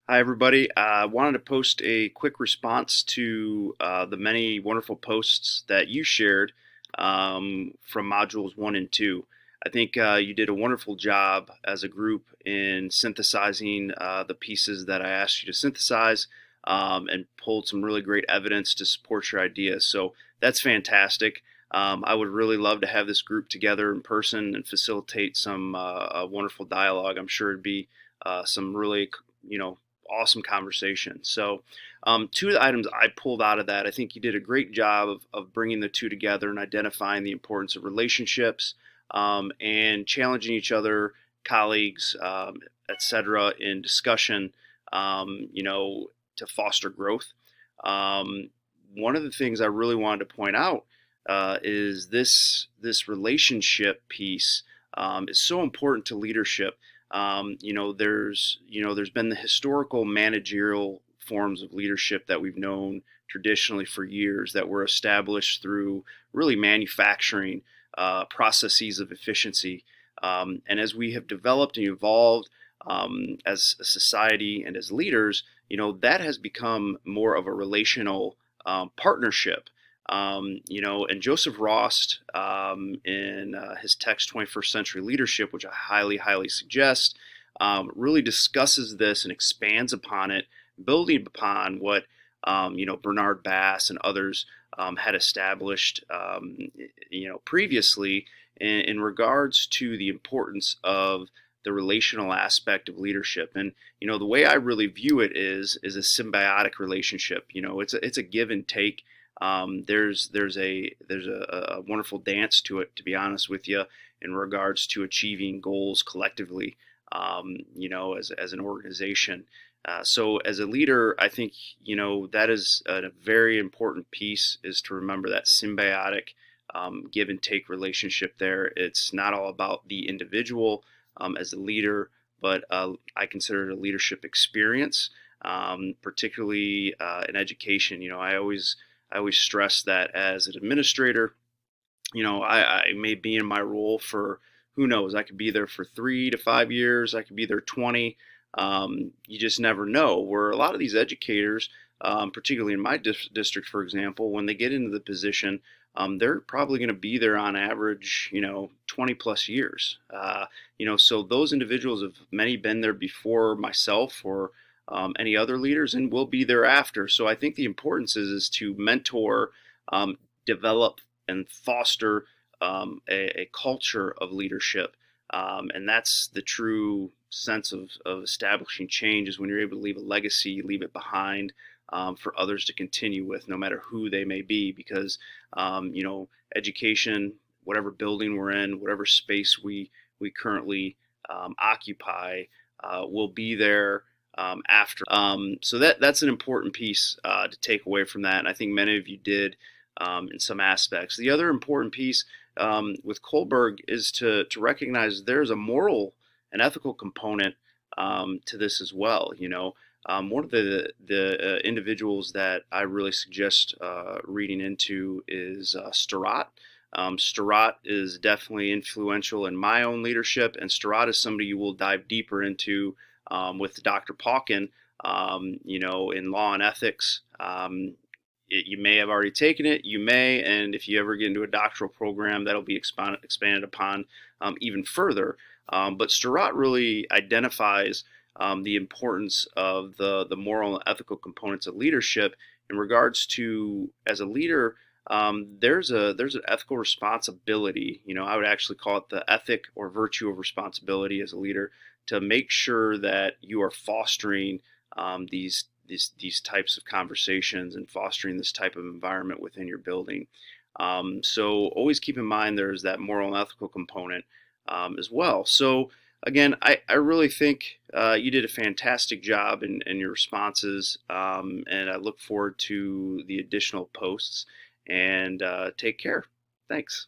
Hi, everybody. I wanted to post a quick response to the many wonderful posts that you shared from modules one and two. I think you did a wonderful job as a group in synthesizing the pieces that I asked you to synthesize and pulled some really great evidence to support your ideas. So that's fantastic. I would really love to have this group together in person and facilitate some wonderful dialogue. I'm sure it'd be some really, you know, awesome conversation. So, two of the items I pulled out of that, I think you did a great job of bringing the two together and identifying the importance of relationships and challenging each other, colleagues, etc., in discussion, to foster growth. Um, One of the things I really wanted to point out is this relationship piece is so important to leadership. There's been the historical managerial forms of leadership that we've known traditionally for years that were established through really manufacturing processes of efficiency. And as we have developed and evolved as a society and as leaders, that has become more of a relational partnership. And Joseph Rost, in his text 21st Century Leadership, which I highly, highly suggest, really discusses this and expands upon it, building upon what Bernard Bass and others had established previously in regards to the importance of the relational aspect of leadership. And the way I really view it is a symbiotic relationship. It's a give and take. There's a wonderful dance to it, to be honest with you, in regards to achieving goals collectively. As an organization. So as a leader, I think that is a very important piece, is to remember that symbiotic give and take relationship. There, it's not all about the individual as a leader, but I consider it a leadership experience, particularly in education. I always stress that as an administrator, I may be in my role for, who knows, I could be there for 3 to 5 years, I could be there 20. You just never know. Where a lot of these educators, particularly in my district, for example, when they get into the position, they're probably going to be there on average, 20 plus years. So those individuals have many been there before myself or any other leaders, and will be there after. So I think the importance is to mentor, develop, and foster a culture of leadership. And that's the true sense of establishing change, is when you're able to leave a legacy, leave it behind for others to continue with, no matter who they may be. Because, education, whatever building we're in, whatever space we currently occupy, will be there after. So that's an important piece to take away from that. And I think many of you did in some aspects. The other important piece with Kohlberg is to recognize there's a moral and ethical component to this as well. One of the individuals that I really suggest reading into is Seurat. Seurat is definitely influential in my own leadership, and Seurat is somebody you will dive deeper into with Dr. Pauken, in law and ethics. You may have already taken it, you may, and if you ever get into a doctoral program, that'll be expanded upon even further. But Seurat really identifies the importance of the moral and ethical components of leadership in regards to, as a leader, there's an ethical responsibility. I would actually call it the ethic or virtue of responsibility as a leader, to make sure that you are fostering these types of conversations and fostering this type of environment within your building. So always keep in mind there's that moral and ethical component as well. So again, I really think you did a fantastic job in your responses, and I look forward to the additional posts. And take care. Thanks.